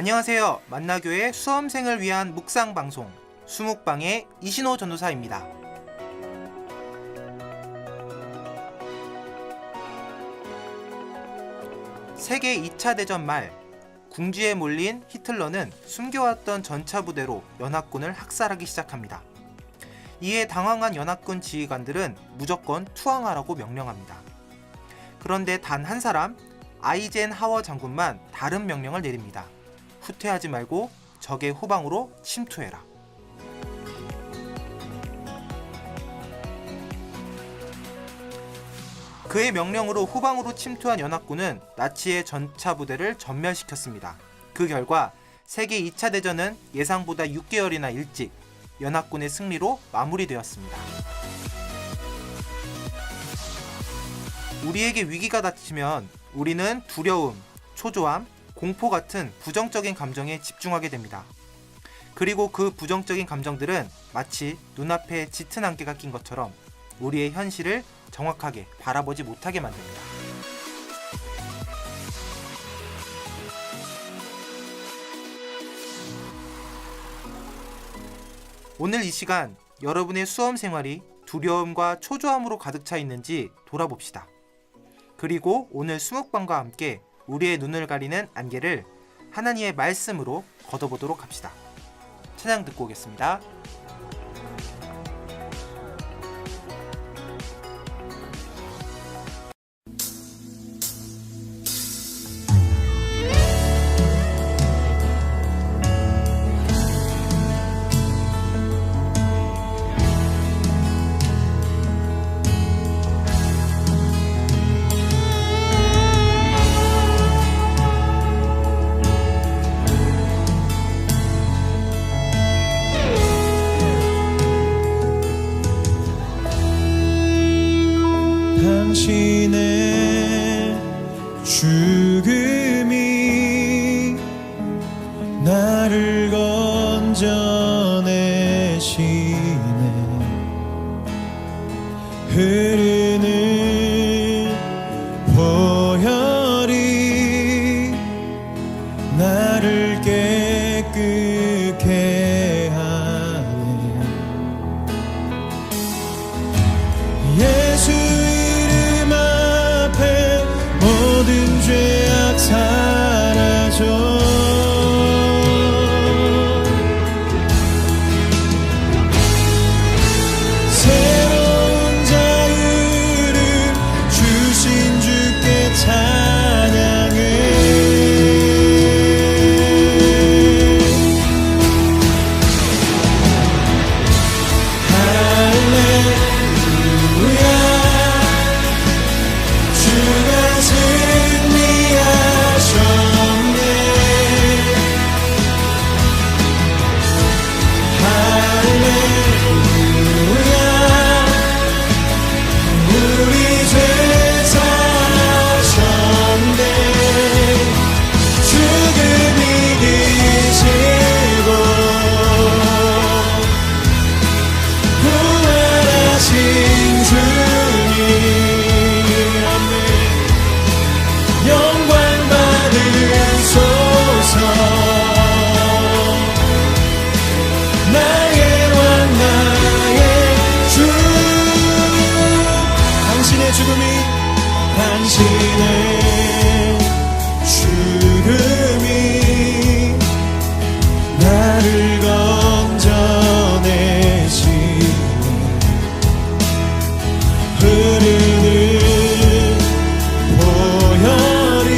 안녕하세요. 만나교회 수험생을 위한 묵상방송 수묵방의 이신호 전도사입니다. 세계 2차 대전 말 궁지에 몰린 히틀러는 숨겨왔던 전차부대로 연합군을 학살하기 시작합니다. 이에 당황한 연합군 지휘관들은 무조건 투항하라고 명령합니다. 그런데 단 한 사람 아이젠하워 장군만 다른 명령을 내립니다. 후퇴하지 말고 적의 후방으로 침투해라. 그의 명령으로 후방으로 침투한 연합군은 나치의 전차 부대를 전멸시켰습니다. 그 결과 세계 2차 대전은 예상보다 6개월이나 일찍 연합군의 승리로 마무리되었습니다. 우리에게 위기가 닥치면 우리는 두려움, 초조함, 공포 같은 부정적인 감정에 집중하게 됩니다. 그리고 그 부정적인 감정들은 마치 눈앞에 짙은 안개가 낀 것처럼 우리의 현실을 정확하게 바라보지 못하게 만듭니다. 오늘 이 시간 여러분의 수험 생활이 두려움과 초조함으로 가득 차 있는지 돌아봅시다. 그리고 오늘 수묵방과 함께 우리의 눈을 가리는 안개를 하나님의 말씀으로 걷어보도록 합시다. 찬양 듣고 오겠습니다. 당신의 죽음이 나를 건져내시네. 흐르는 보혈이 나를 깨끗게 하네. 예수 모든 죄악 사라져 새로운 자유를 주신 주께 찬양해. 할렐루야. 주가 승리하셨네. 할렐루야. 우리 죄 사하셨네. 죽음 이기시고 부활하신 주님 영광 받으소서. 나의 왕 나의 주. 당신의 죽음이 나를 건져내시네. 흐르는 보혈이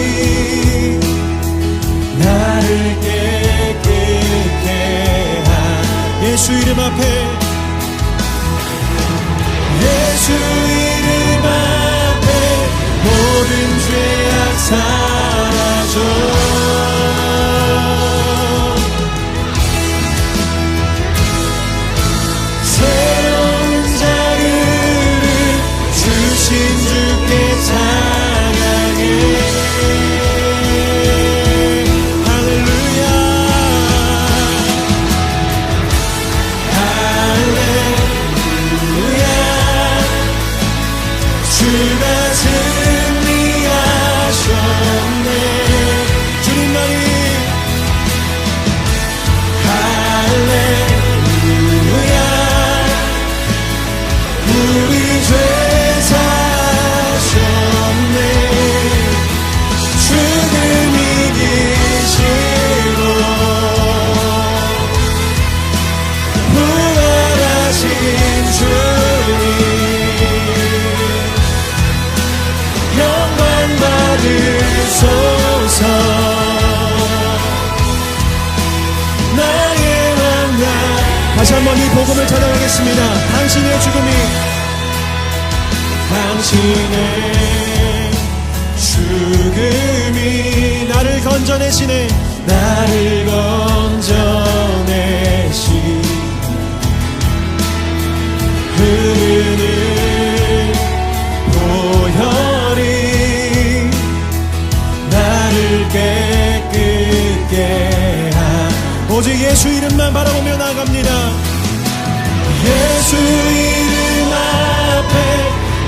나를 깨끗게 하. 예수 이름 앞에 예수 이름 앞에 모든 죄악 사라져 새로운 자유를 주신 주께 찬양해. 할렐루야. 다시 한번 이 복음을 전하겠습니다. 당신의 죽음이 나를 건져내시네. 나를 건져내시 흐르는 보혈이 나를 깨끗게 오직 예수 이름만 바라보며 나아갑니다. 예수 이름 앞에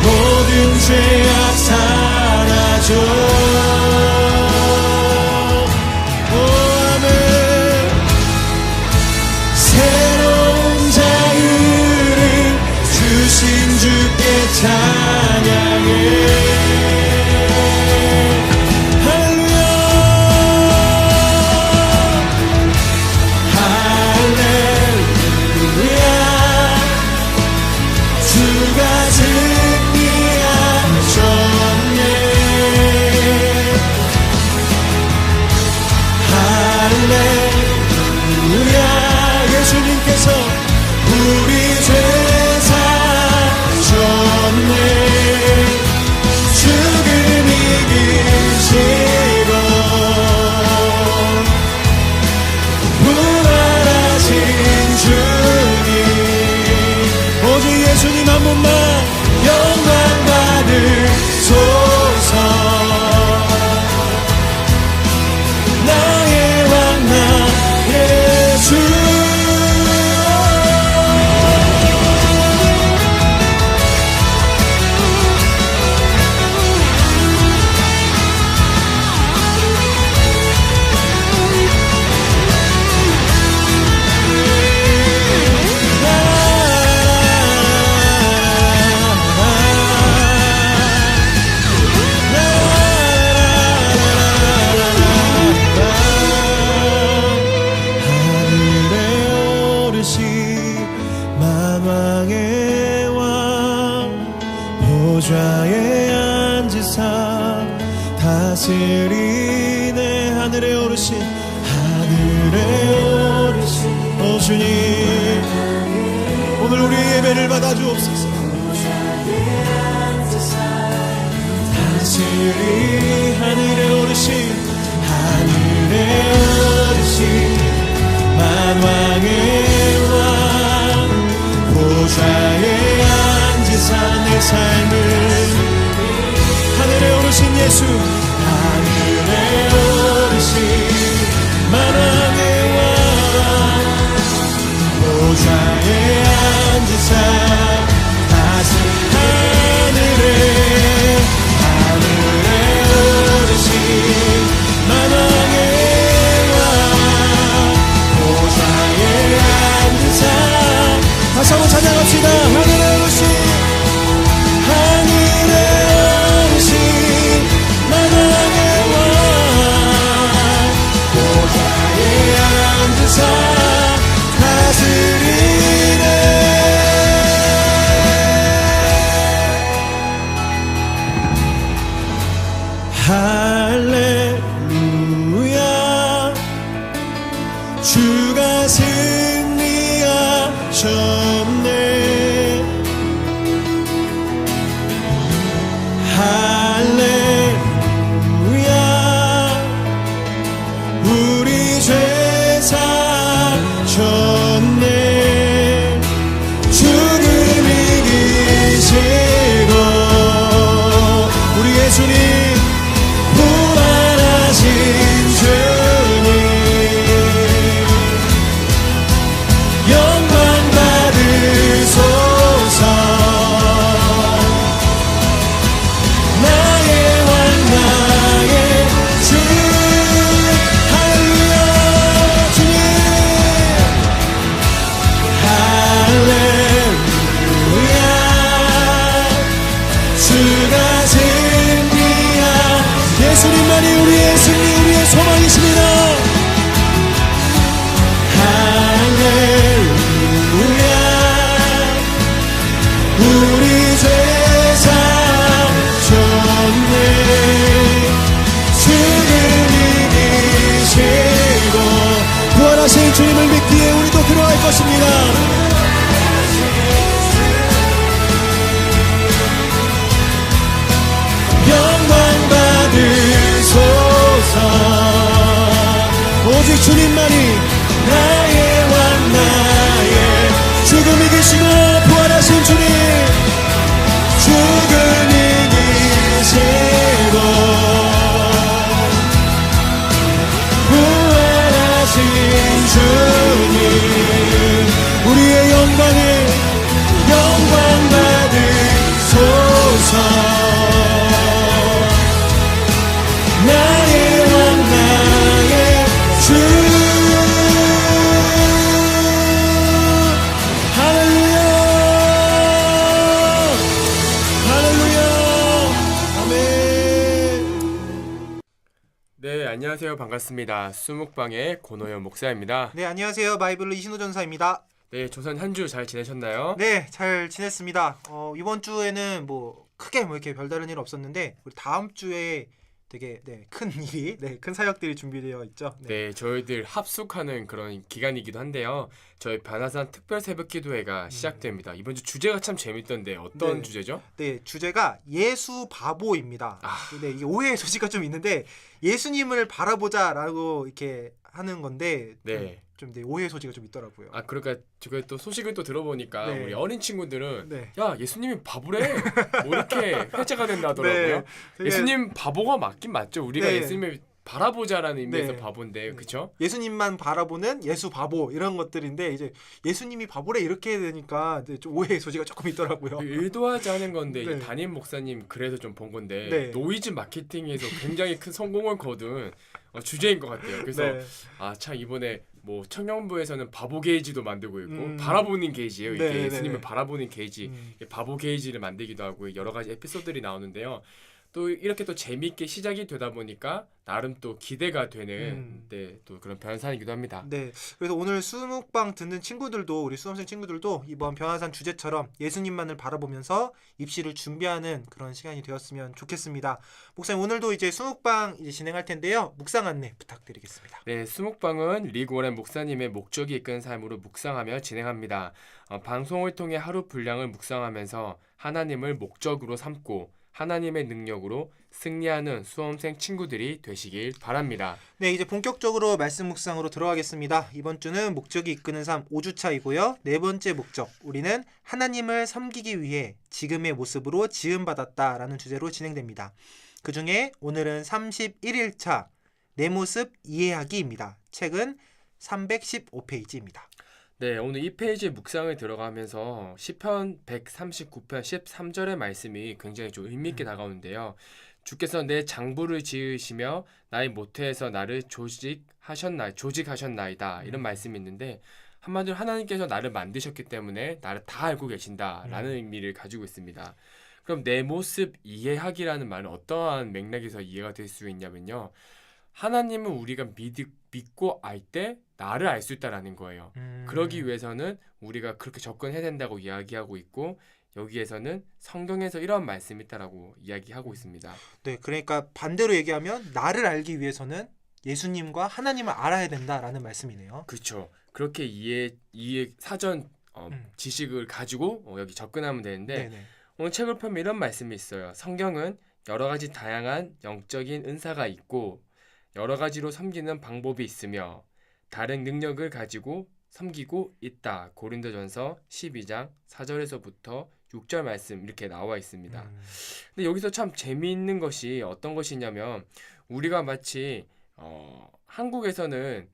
모든 죄악 사라져. 오 아멘. 새로운 자유를 주신 주께 찬양해. 예수님께서 우리 죄 사셨네. 죽음 이기시고 부활하신 주님 오직 예수님 한 분만 영광 받으소서. 나의 왕 나의 주 보좌에 앉으사 다스리네. 하늘에 오르신 오 주님 오늘 우리의 예배를 받아주옵소서. 다스리 하늘에 오르신 만왕의 왕 보좌에 앉으사 내 삶을 하늘에 오르신 예수 하늘에 오르신 만왕의 왕 보좌에 앉으사 다시 하늘에 오르신 만왕의 왕 보좌에 앉으사 다시 한번 찬양합시다. 하늘에 오르신 만왕의 왕 보좌에 앉으사 다스리네. 할렐루야 주가 승리하셨네. 할렐루야 우리 죄 사셨네. 죽음 이기시고 우리 예수님 부활하신 주님 영광 받으소서. 주님을 믿기에 우리도 들어갈 것입니다. 영광 받으소서. 오직 주님만이 나의 왕 나의 죽음 이기시고 부활하신 주님, 죽음 이기시고 부활하신 주님, 우리의 영광 받으소서. 나의 왕 나의 주. 할렐루야 할렐루야 아멘. 네, 안녕하세요. 반갑습니다. 수묵방의 고노현 목사입니다. 네, 안녕하세요. 바이블로 이신호 전사입니다. 네, 조선 한 주 잘 지내셨나요? 네, 잘 지냈습니다. 이번 주에는 뭐 크게 뭐 이렇게 별다른 일 없었는데 우리 다음 주에 되게 큰 일이, 큰 사역들이 준비되어 있죠. 네, 저희들 합숙하는 그런 기간이기도 한데요. 저희 변화산 특별 새벽 기도회가 시작됩니다. 이번 주 주제가 참 재밌던데 어떤 네. 주제죠? 네, 주제가 예수 바보입니다. 네, 이게 오해의 소지가 좀 있는데 예수님을 바라보자라고 이렇게 하는 건데 네. 좀 오해의 소지가 좀 있더라고요. 그러니까 제가 또 소식을 또 들어보니까 네. 우리 어린 친구들은 네. 야, 예수님이 바보래. 뭐 이렇게 회자가 된다 하더라고요. 되게 예수님 바보가 맞긴 맞죠. 우리가 네. 예수님을 바라보자라는 의미에서 네. 바본데, 그렇죠? 예수님만 바라보는 예수 바보 이런 것들인데 이제 예수님이 바보래 이렇게 되니까 이제 좀 오해의 소지가 조금 있더라고요. 의도하지 않은 건데 네. 이 담임 목사님 그래서 좀 본 건데 네. 노이즈 마케팅에서 굉장히 큰 성공을 거둔 주제인 것 같아요. 그래서 네. 참 이번에 뭐 청년부에서는 바보 게이지도 만들고 있고, 음. 바라보는 게이지예요. 이게 네, 예수님을 네, 네. 바라보는 게이지, 바보 게이지를 만들기도 하고 여러 가지 에피소드들이 나오는데요. 또 이렇게 또 재미있게 시작이 되다 보니까 나름 또 기대가 되는 또 그런 변산이기도 합니다. 네, 그래서 오늘 수묵방 듣는 친구들도, 우리 수험생 친구들도 이번 변화산 주제처럼 예수님만을 바라보면서 입시를 준비하는 그런 시간이 되었으면 좋겠습니다. 목사님, 오늘도 이제 수묵방 이제 진행할 텐데요. 묵상 안내 부탁드리겠습니다. 네, 수묵방은 리고렌 목사님의 목적이 이끄는 삶으로 묵상하며 진행합니다. 방송을 통해 하루 분량을 묵상하면서 하나님을 목적으로 삼고 하나님의 능력으로 승리하는 수험생 친구들이 되시길 바랍니다. 네, 이제 본격적으로 말씀 묵상으로 들어가겠습니다. 이번 주는 목적이 이끄는 삶 5주차이고요. 네 번째 목적, 우리는 하나님을 섬기기 위해 지금의 모습으로 지음받았다라는 주제로 진행됩니다. 그 중에 오늘은 31일차 내 모습 이해하기입니다. 책은 315페이지입니다. 네, 오늘 이 페이지에 묵상을 들어가면서 시편 139편 13절의 말씀이 굉장히 좀 의미 있게 다가오는데요. 주께서 내 장부를 지으시며 나의 모태에서 나를 조직하셨나이다. 이런 말씀이 있는데, 한마디로 하나님께서 나를 만드셨기 때문에 나를 다 알고 계신다라는 의미를 가지고 있습니다. 그럼 내 모습 이해하기라는 말은 어떠한 맥락에서 이해가 될 수 있냐면요. 하나님은 우리가 믿고 알 때 나를 알 수 있다라는 거예요. 그러기 위해서는 우리가 그렇게 접근해야 된다고 이야기하고 있고, 여기에서는 성경에서 이런 말씀이 있다라고 이야기하고 있습니다. 네, 그러니까 반대로 얘기하면 나를 알기 위해서는 예수님과 하나님을 알아야 된다라는 말씀이네요. 그렇죠. 그렇게 이해 사전 지식을 가지고 여기 접근하면 되는데, 네네. 오늘 책을 펴면 이런 말씀이 있어요. 성경은 여러 가지 다양한 영적인 은사가 있고 여러 가지로 섬기는 방법이 있으며 다른 능력을 가지고 섬기고 있다. 고린도전서 12장 4절에서부터 6절 말씀 이렇게 나와 있습니다. 근데 여기서 참 재미있는 것이 어떤 것이냐면, 우리가 마치 한국에서는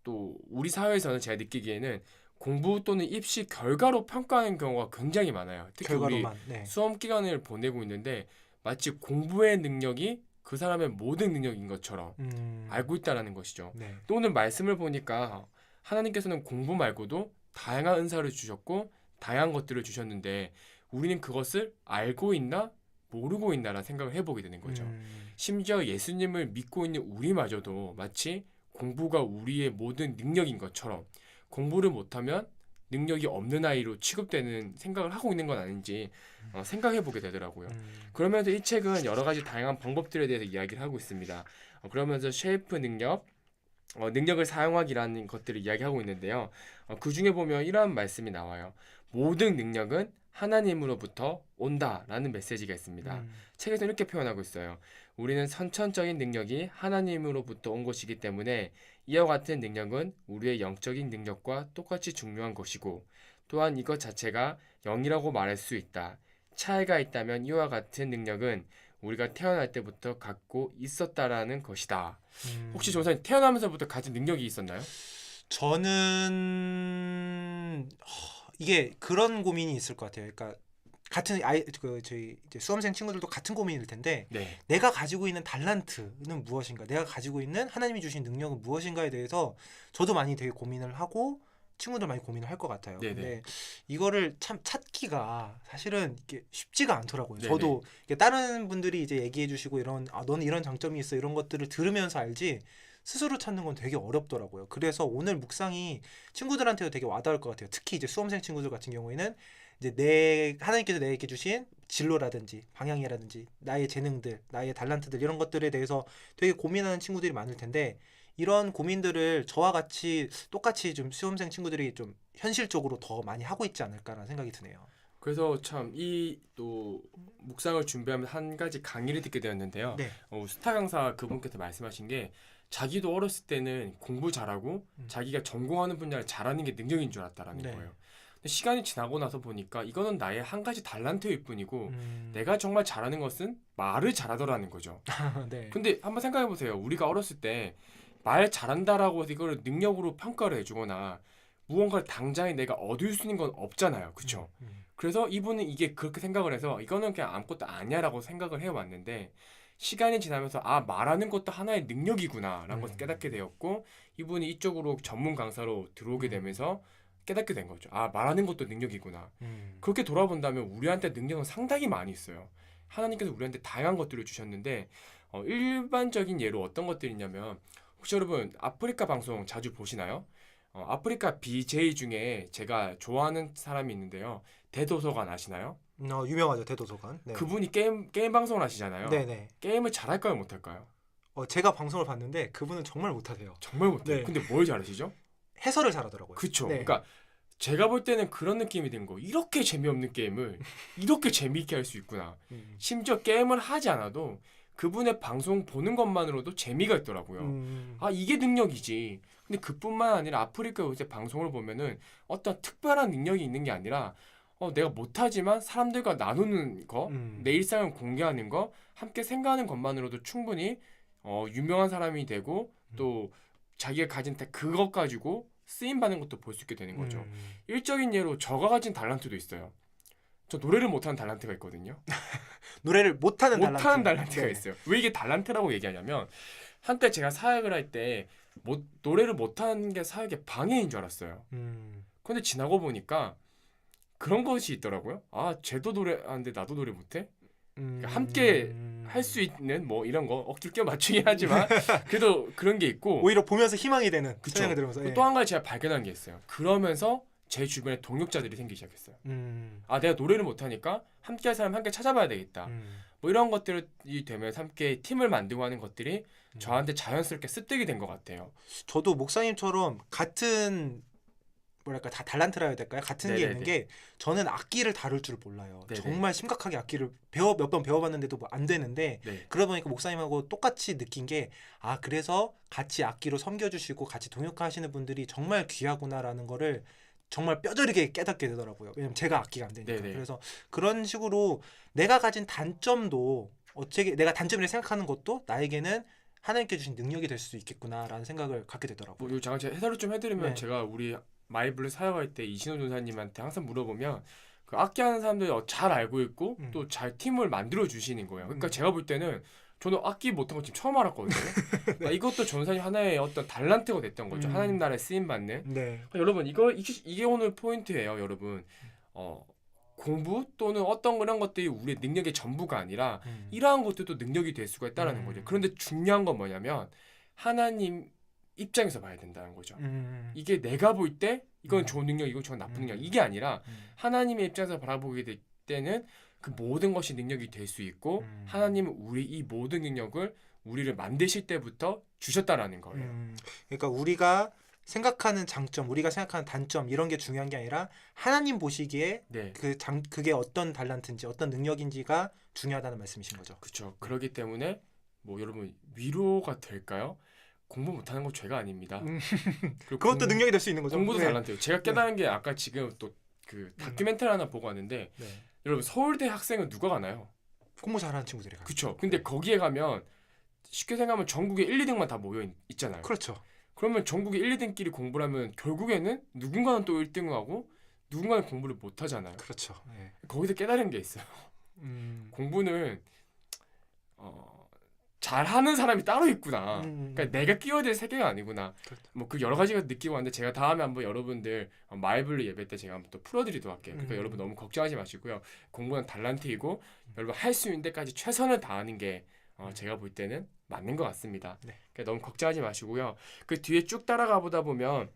또 우리 사회에서는 제가 느끼기에는 공부 또는 입시 결과로 평가하는 경우가 굉장히 많아요. 특히 결과로만. 우리 수험 기간을 보내고 있는데 마치 공부의 능력이 그 사람의 모든 능력인 것처럼 알고 있다라는 것이죠. 네. 또 오늘 말씀을 보니까 하나님께서는 공부 말고도 다양한 은사를 주셨고 다양한 것들을 주셨는데 우리는 그것을 알고 있나 모르고 있나라는 생각을 해보게 되는 거죠. 심지어 예수님을 믿고 있는 우리마저도 마치 공부가 우리의 모든 능력인 것처럼 공부를 못하면 능력이 없는 아이로 취급되는 생각을 하고 있는 건 아닌지 생각해보게 되더라고요. 그러면서 이 책은 여러 가지 다양한 방법들에 대해서 이야기를 하고 있습니다. 그러면서 쉐이프 능력, 능력을 사용하기라는 것들을 이야기하고 있는데요. 그 중에 보면 이러한 말씀이 나와요. 모든 능력은 하나님으로부터 온다라는 메시지가 있습니다. 책에서 이렇게 표현하고 있어요. 우리는 선천적인 능력이 하나님으로부터 온 것이기 때문에 이와 같은 능력은 우리의 영적인 능력과 똑같이 중요한 것이고 또한 이것 자체가 영이라고 말할 수 있다. 차이가 있다면 이와 같은 능력은 우리가 태어날 때부터 갖고 있었다라는 것이다. 혹시 조사님 태어나면서부터 가진 능력이 있었나요? 저는 이게 그런 고민이 있을 것 같아요. 그러니까 같은 저희 이제 수험생 친구들도 같은 고민일 텐데 네. 내가 가지고 있는 달란트는 무엇인가, 내가 가지고 있는 하나님이 주신 능력은 무엇인가에 대해서 저도 많이 되게 고민을 하고 친구들 많이 고민을 할 것 같아요. 네네. 근데 이거를 참 찾기가 사실은 이게 쉽지가 않더라고요. 네네. 저도 이게 다른 분들이 이제 얘기해 주시고 이런 너는 이런 장점이 있어 이런 것들을 들으면서 알지 스스로 찾는 건 되게 어렵더라고요. 그래서 오늘 묵상이 친구들한테도 되게 와닿을 것 같아요. 특히 이제 수험생 친구들 같은 경우에는 이제 하나님께서 내게 주신 진로라든지 방향이라든지 나의 재능들, 나의 달란트들 이런 것들에 대해서 되게 고민하는 친구들이 많을 텐데 이런 고민들을 저와 같이 똑같이 좀 수험생 친구들이 좀 현실적으로 더 많이 하고 있지 않을까라는 생각이 드네요. 그래서 참 이 또 묵상을 준비하면 한 가지 강의를 듣게 되었는데요. 네. 스타 강사 그분께서 말씀하신 게 자기도 어렸을 때는 공부 잘하고 자기가 전공하는 분야를 잘하는 게 능력인 줄 알았다라는 네. 거예요. 근데 시간이 지나고 나서 보니까 이거는 나의 한 가지 달란트일 뿐이고 음. 내가 정말 잘하는 것은 말을 잘하더라는 거죠. 네. 근데 한번 생각해 보세요. 우리가 어렸을 때 말 잘한다라고 해서 이걸 능력으로 평가를 해주거나 무언가를 당장에 내가 얻을 수 있는 건 없잖아요. 그렇죠? 그래서 이분은 이게 그렇게 생각을 해서 이거는 그냥 아무것도 아니야라고 생각을 해왔는데 시간이 지나면서 말하는 것도 하나의 능력이구나라는 것을 깨닫게 되었고 이분이 이쪽으로 전문 강사로 들어오게 되면서 깨닫게 된 거죠. 말하는 것도 능력이구나. 그렇게 돌아본다면 우리한테 능력은 상당히 많이 있어요. 하나님께서 우리한테 다양한 것들을 주셨는데 일반적인 예로 어떤 것들이 있냐면 혹시 여러분 아프리카 방송 자주 보시나요? 아프리카 BJ 중에 제가 좋아하는 사람이 있는데요. 대도서관 아시나요? 유명하죠, 대도서관. 네. 그분이 게임 방송을 하시잖아요. 네네. 게임을 잘할까요, 못할까요? 제가 방송을 봤는데 그분은 정말 못하세요. 정말 못해요. 네. 근데 뭘 잘하시죠? 해설을 잘하더라고요. 그쵸. 네. 그러니까 제가 볼 때는 그런 느낌이 든 거. 이렇게 재미없는 게임을 이렇게 재미있게 할 수 있구나. 심지어 게임을 하지 않아도 그분의 방송 보는 것만으로도 재미가 있더라고요. 이게 능력이지. 근데 그뿐만 아니라 아프리카 요새 방송을 보면은 어떤 특별한 능력이 있는 게 아니라 내가 못하지만 사람들과 나누는 거, 내 일상을 공개하는 거, 함께 생각하는 것만으로도 충분히 유명한 사람이 되고 또 자기가 가진 그것 가지고 쓰임받는 것도 볼 수 있게 되는 거죠. 일적인 예로 저가 가진 달란트도 있어요. 저 노래를 못하는 달란트가 있거든요. 노래를 못하는 달란트가 네. 있어요. 왜 이게 달란트라고 얘기하냐면 한때 제가 사역을 할 때 노래를 못하는 게 사역의 방해인 줄 알았어요. 근데 지나고 보니까 그런 것이 있더라고요. 쟤도 노래하는데 나도 노래 못해? 그러니까 함께 할 수 있는 뭐 이런 거 억지로 껴 맞추긴 하지만 그래도 그런 게 있고 오히려 보면서 희망이 되는 그쵸. 찬양을 들으면서 또 한 가지 제가 발견한 게 있어요. 그러면서 제 주변에 동역자들이 생기기 시작했어요. 내가 노래를 못하니까 함께 할 사람 함께 찾아봐야 되겠다. 뭐 이런 것들이 되면서 함께 팀을 만들고 하는 것들이 저한테 자연스럽게 습득이 된 것 같아요. 저도 목사님처럼 같은 뭐랄까 다 달란트라 해야 될까요? 같은 게 네네네. 있는 게 저는 악기를 다룰 줄 몰라요. 네네. 정말 심각하게 악기를 몇 번 배워봤는데도 뭐 안 되는데 네. 그러다 보니까 목사님하고 똑같이 느낀 게 그래서 같이 악기로 섬겨주시고 같이 동역하시는 분들이 정말 귀하구나라는 거를 정말 뼈저리게 깨닫게 되더라고요. 왜냐면 제가 악기가 안 되니까. 네네. 그래서 그런 식으로 내가 가진 단점도 내가 단점이라 생각하는 것도 나에게는 하나님께 주신 능력이 될 수 있겠구나라는 생각을 갖게 되더라고요. 요 잠깐 제가 해설을 좀 해드리면 네. 제가 우리 마이블루 사역할 때 이신호 전사님한테 항상 물어보면 그 악기 하는 사람들이 잘 알고 있고 또 잘 팀을 만들어 주시는 거예요. 그러니까 제가 볼 때는 저는 악기 못한 거 지금 처음 알았거든요. 그러니까 이것도 전사님 하나의 어떤 달란트가 됐던 거죠. 하나님 나라에 쓰임 받는. 네. 여러분 이게 오늘 포인트예요, 여러분. 공부 또는 어떤 그런 것들이 우리의 능력의 전부가 아니라 이러한 것들도 능력이 될 수가 있다는 거죠. 그런데 중요한 건 뭐냐면 하나님 입장에서 봐야 된다는 거죠. 이게 내가 볼 때 이건 좋은 능력, 이건 좋은 나쁜 능력 이게 아니라 하나님의 입장에서 바라보게 될 때는 그 모든 것이 능력이 될 수 있고 하나님은 우리 이 모든 능력을 우리를 만드실 때부터 주셨다라는 거예요. 그러니까 우리가 생각하는 장점, 우리가 생각하는 단점 이런 게 중요한 게 아니라 하나님 보시기에 네. 그게 어떤 달란트인지 어떤 능력인지가 중요하다는 말씀이신 거죠. 그렇죠. 그렇기 때문에 뭐 여러분 위로가 될까요? 공부 못하는 거 죄가 아닙니다. 그리고 그것도 능력이 될 수 있는 거죠. 공부도 네. 달란트예요. 제가 깨달은 게 아까 지금 또 그 다큐멘터리 하나 보고 왔는데 네. 여러분 서울대 학생은 누가 가나요? 공부 잘하는 친구들이 가요. 그렇죠. 근데 거기에 가면 쉽게 생각하면 전국에 1, 2등만 다 모여 있잖아요. 그렇죠. 그러면 전국에 1, 2등끼리 공부를 하면 결국에는 누군가는 또 1등을 하고 누군가는 공부를 못 하잖아요. 그렇죠. 네. 거기서 깨달은 게 있어요. 공부는 잘하는 사람이 따로 있구나. 그러니까 내가 끼워야 될 세계가 아니구나. 그렇죠. 뭐 그 여러 가지가 느끼고 왔는데 제가 다음에 한번 여러분들 마이블로 예배 때 제가 한번 또 풀어드리도록 할게요. 그러니까 여러분 너무 걱정하지 마시고요. 공부는 달란트이고 여러분 할 수 있는 데까지 최선을 다하는 게 제가 볼 때는 맞는 것 같습니다. 네. 그러니까 너무 걱정하지 마시고요. 그 뒤에 쭉 따라가 보다 보면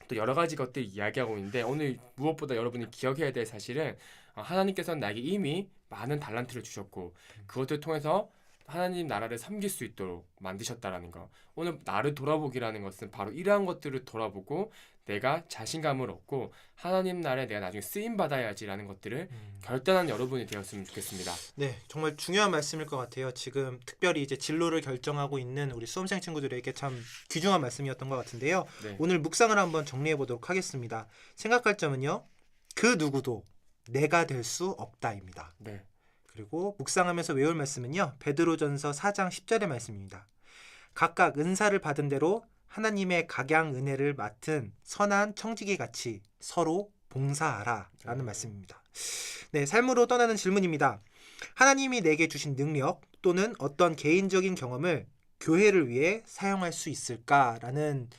또 여러 가지 것들 이야기하고 있는데 오늘 무엇보다 여러분이 기억해야 될 사실은 하나님께서는 나에게 이미 많은 달란트를 주셨고 그것을 통해서 하나님 나라를 섬길 수 있도록 만드셨다라는 거. 오늘 나를 돌아보기라는 것은 바로 이러한 것들을 돌아보고 내가 자신감을 얻고 하나님 나라에 내가 나중에 쓰임 받아야지라는 것들을 결단한 여러분이 되었으면 좋겠습니다. 네, 정말 중요한 말씀일 것 같아요. 지금 특별히 이제 진로를 결정하고 있는 우리 수험생 친구들에게 참 귀중한 말씀이었던 것 같은데요. 네. 오늘 묵상을 한번 정리해 보도록 하겠습니다. 생각할 점은요. 그 누구도 내가 될 수 없다입니다. 네. 그리고 묵상하면서 외울 말씀은요. 베드로전서 4장 10절의 말씀입니다. 각각 은사를 받은 대로 하나님의 각양 은혜를 맡은 선한 청지기 같이 서로 봉사하라 라는 말씀입니다. 네, 삶으로 떠나는 질문입니다. 하나님이 내게 주신 능력 또는 어떤 개인적인 경험을 교회를 위해 사용할 수 있을까라는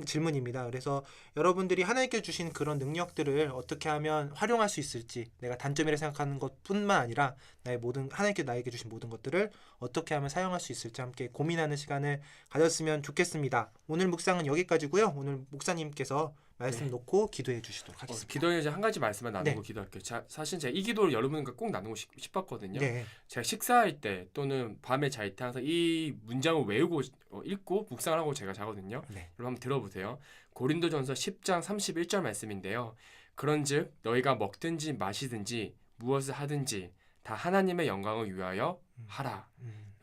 질문입니다. 그래서 여러분들이 하나님께 주신 그런 능력들을 어떻게 하면 활용할 수 있을지, 내가 단점이라 생각하는 것뿐만 아니라 하나님께 나에게 주신 모든 것들을 어떻게 하면 사용할 수 있을지 함께 고민하는 시간을 가졌으면 좋겠습니다. 오늘 묵상은 여기까지고요. 오늘 목사님께서 말씀 놓고 기도해 주시도록 하겠습니다. 기도에 이제 한 가지 말씀만 나누고 네. 기도할게요. 사실 제가 이 기도를 여러분과 꼭 나누고 싶었거든요. 네. 제가 식사할 때 또는 밤에 잘 때 항상 이 문장을 외우고 읽고 묵상을 하고 제가 자거든요. 네. 여러분 한번 들어보세요. 고린도전서 10장 31절 말씀인데요. 그런즉 너희가 먹든지 마시든지 무엇을 하든지 다 하나님의 영광을 위하여 하라.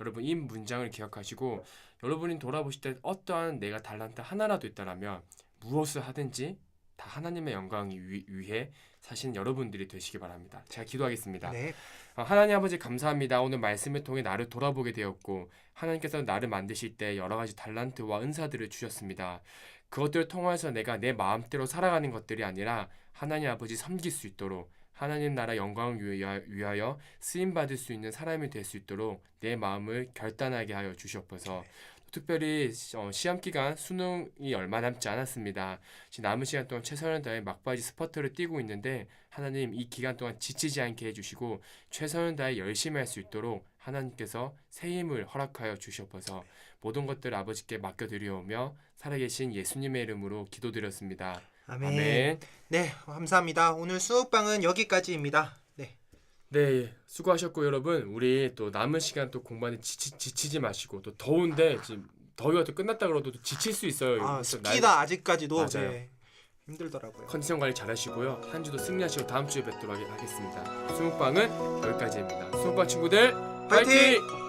여러분 이 문장을 기억하시고 여러분이 돌아보실 때 어떠한 내가 달란트 하나라도 있다라면 무엇을 하든지 다 하나님의 영광을 위해 사신 여러분들이 되시기 바랍니다. 제가 기도하겠습니다. 네. 하나님 아버지 감사합니다. 오늘 말씀을 통해 나를 돌아보게 되었고 하나님께서 나를 만드실 때 여러 가지 달란트와 은사들을 주셨습니다. 그것들을 통해서 내가 내 마음대로 살아가는 것들이 아니라 하나님 아버지 섬길 수 있도록 하나님 나라 영광을 위하여 쓰임받을 수 있는 사람이 될 수 있도록 내 마음을 결단하게 하여 주시옵소서. 특별히 시험 기간 수능이 얼마 남지 않았습니다. 지금 남은 시간 동안 최선을 다해 막바지 스퍼트를 뛰고 있는데 하나님 이 기간 동안 지치지 않게 해주시고 최선을 다해 열심히 할 수 있도록 하나님께서 새 힘을 허락하여 주시옵소서. 모든 것들을 아버지께 맡겨드리오며 살아계신 예수님의 이름으로 기도드렸습니다. 아멘. 아멘. 네, 감사합니다. 오늘 수업방은 여기까지입니다. 네, 수고하셨고 여러분 우리 또 남은 시간 또 공부하는 지치지 마시고 또 더운데 지금 더위가 또 끝났다 그러도 또 지칠 수 있어요. 습기다 아직까지도 맞아요. 네, 힘들더라고요. 컨디션 관리 잘하시고요. 한 주도 승리하시고 다음 주에 뵙도록 하겠습니다. 수목방은 여기까지입니다. 수목방 친구들 화이팅! 화이팅!